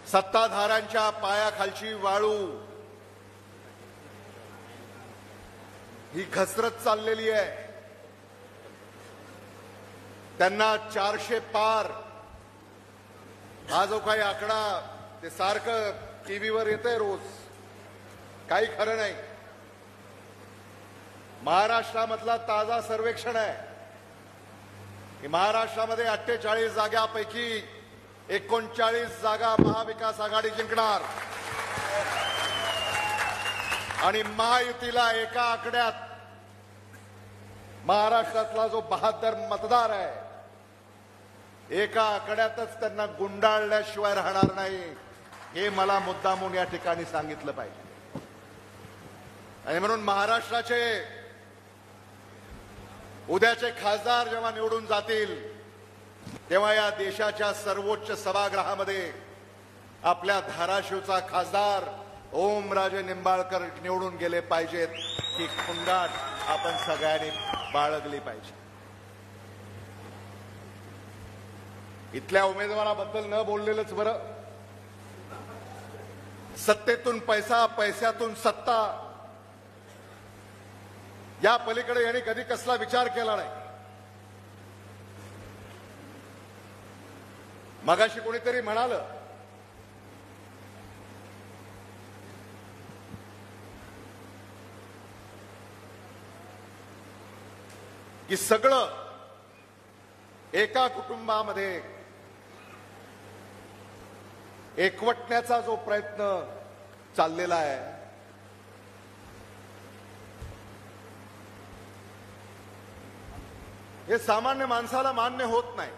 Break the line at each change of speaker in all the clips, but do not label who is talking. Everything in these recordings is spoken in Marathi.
सत्ताधाऱ्यांच्या पायाखालची वाळू ही घसरत चाललेली आहे। त्यांना 400 पार हा जो काही आकडा ते सारखं टीव्हीवर येतंय रोज, काही खरं नाही। महाराष्ट्रामधला ताजा सर्वेक्षण आहे की महाराष्ट्रामध्ये 48 जागांपैकी 39 जागा महाविकास आघाडी जिंकणार आणि महायुतीला एका आकड्यात महाराष्ट्रातला जो 72 मतदार आहे एका आकड्यातच त्यांना गुंडाळल्याशिवाय राहणार नाही, हे मला मुद्दामून या ठिकाणी सांगितलं पाहिजे। आणि म्हणून महाराष्ट्राचे उद्याचे खासदार जेव्हा निवडून जातील तेव्हा या देशाच्या सर्वोच्च सभागृहामध्ये आपल्या धाराशिवचा खासदार ओमराजे निंबाळकर निवडून गेले पाहिजेत, ही खुंडाट आपण सगळ्यांनी बाळगली पाहिजे। इथल्या उमेदवाराबद्दल न बोललेलंच बरं। सत्तेतून पैसा, पैशातून सत्ता, या पलीकडे यांनी कधी कसला विचार केला नाही। मगाशी कोणीतरी म्हणालं की सगळं एका कुटुंबामध्ये एकवटण्याचा जो प्रयत्न चाललेला आहे हे सामान्य माणसाला मान्य होत नाही।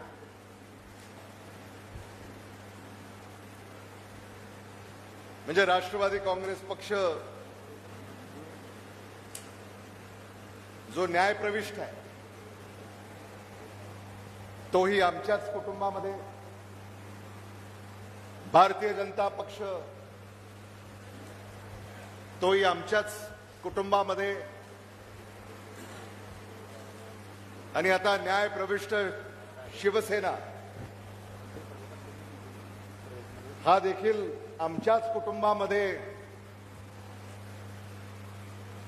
म्हणजे राष्ट्रवादी काँग्रेस पक्ष जो न्यायप्रविष्ट आहे तोही आमच्याच कुटुंबामध्ये, भारतीय जनता पक्ष तोही आमच्याच कुटुंबामध्ये, आणि आता न्यायप्रविष्ट शिवसेना हा देखील आमच्याच कुटुंबामध्ये।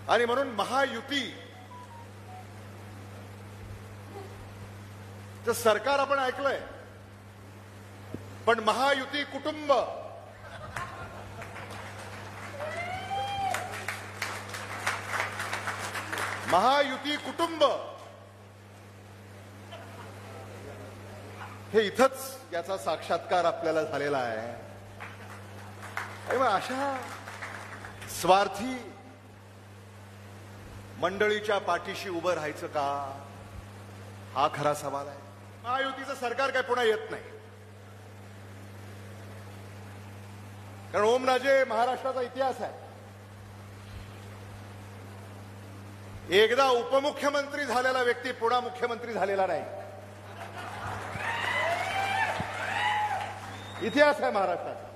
आणि म्हणून महायुती चं सरकार आपण ऐकलंय, पण महायुती कुटुंब महायुती कुटुंब हे इथंच याचा साक्षात्कार आपल्याला झालेला आहे। अशा स्वार्थी मंडळीच्या पाठीशी उभं राहायचं का, हा खरा सवाल आहे। महायुतीचं सरकार काय पुन्हा येत नाही, कारण ओमराजे महाराष्ट्राचा इतिहास आहे। एकदा उपमुख्यमंत्री झालेला व्यक्ती पुन्हा मुख्यमंत्री झालेला नाही, इतिहास आहे महाराष्ट्राचा।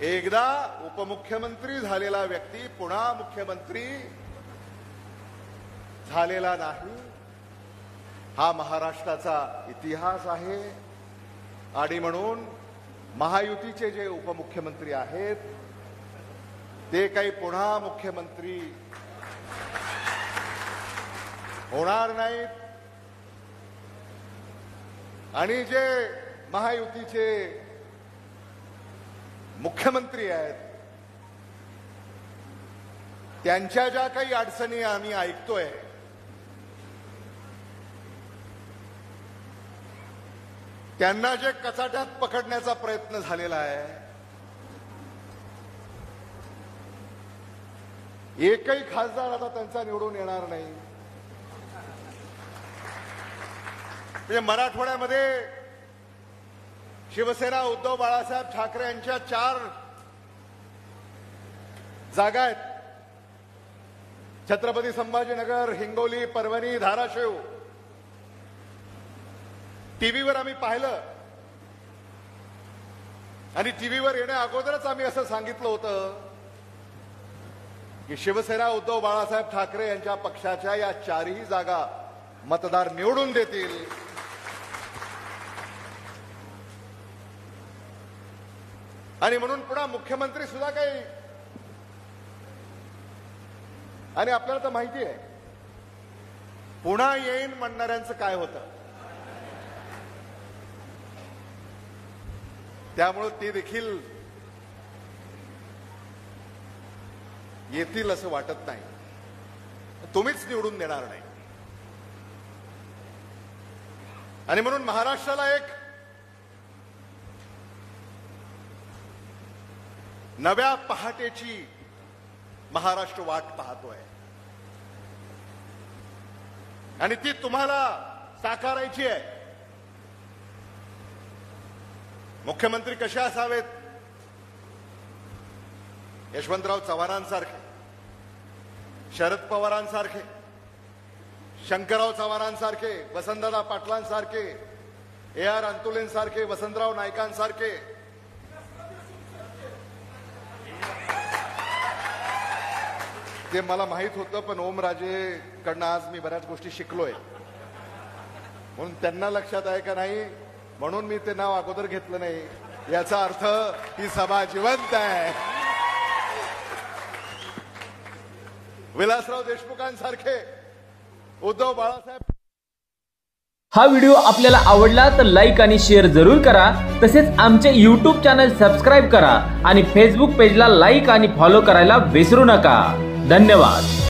एकदा उपमुख्यमंत्री झालेला व्यक्ती पुन्हा मुख्यमंत्री झालेला नाही, हा महाराष्ट्राचा इतिहास आहे। आणि म्हणून महायुतीचे जे उपमुख्यमंत्री आहेत ते काही पुन्हा मुख्यमंत्री होणार नाहीत, आणि जे महायुतीचे मुख्यमंत्री आहेत त्यांच्या ज्या काही अडचणी आम्ही ऐकतोय त्यांना जे कचाट्यात पकडण्याचा प्रयत्न झालेला आहे, एकही खासदार आता त्यांचा निवडून येणार नाही। म्हणजे मराठवाड्यामध्ये शिवसेना उद्धव बाळासाहेब ठाकरे यांच्या 4 जागा आहेत, छत्रपती संभाजीनगर, हिंगोली, परभणी, धाराशिव। टीव्हीवर आम्ही पाहिलं आणि टीव्हीवर येण्या अगोदरच आम्ही असं सांगितलं होतं की शिवसेना उद्धव बाळासाहेब ठाकरे यांच्या पक्षाच्या या 4ही जागा मतदार निवडून देतील। आणि म्हणून पुन्हा मुख्यमंत्री सुद्धा काही, आणि आपल्याला तर माहिती आहे पुन्हा येईन म्हणणाऱ्यांचं काय होतं. त्यामुळे ते देखील येतील असं वाटत नाही. तुम्हीच निवडून देणार नाही. आणि म्हणून महाराष्ट्राला एक नव्या पहाटेची महाराष्ट्र वाट पाहतोय आणि ती तुम्हाला साकारायची आहे. मुख्यमंत्री कसे असावेत? यशवंतराव चव्हाणांसारखे, शरद पवारांसारखे, शंकरराव चव्हाणांसारखे, वसंतदादा पाटलांसारखे, AR अंतुलेंसारखे, वसंतराव नाईकांसारखे. ते मला माहित होतं, पण ओमराजेकडनं आज मी बऱ्याच गोष्टी शिकलोय. म्हणून त्यांना लक्षात आहे का नाही म्हणून मी ते नाव अगोदर घेतलं नाही. याचा अर्थ ही सभा जिवंत आहे. विलासराव देशमुखांसारखे, उद्धव बाळासाहेब.
हा व्हिडिओ आपल्याला आवडला तर लाईक आणि शेअर जरूर करा. तसेच आमचे YouTube चॅनल सबस्क्राईब करा आणि Facebook पेजला लाईक आणि फॉलो करायला विसरू नका. धन्यवाद.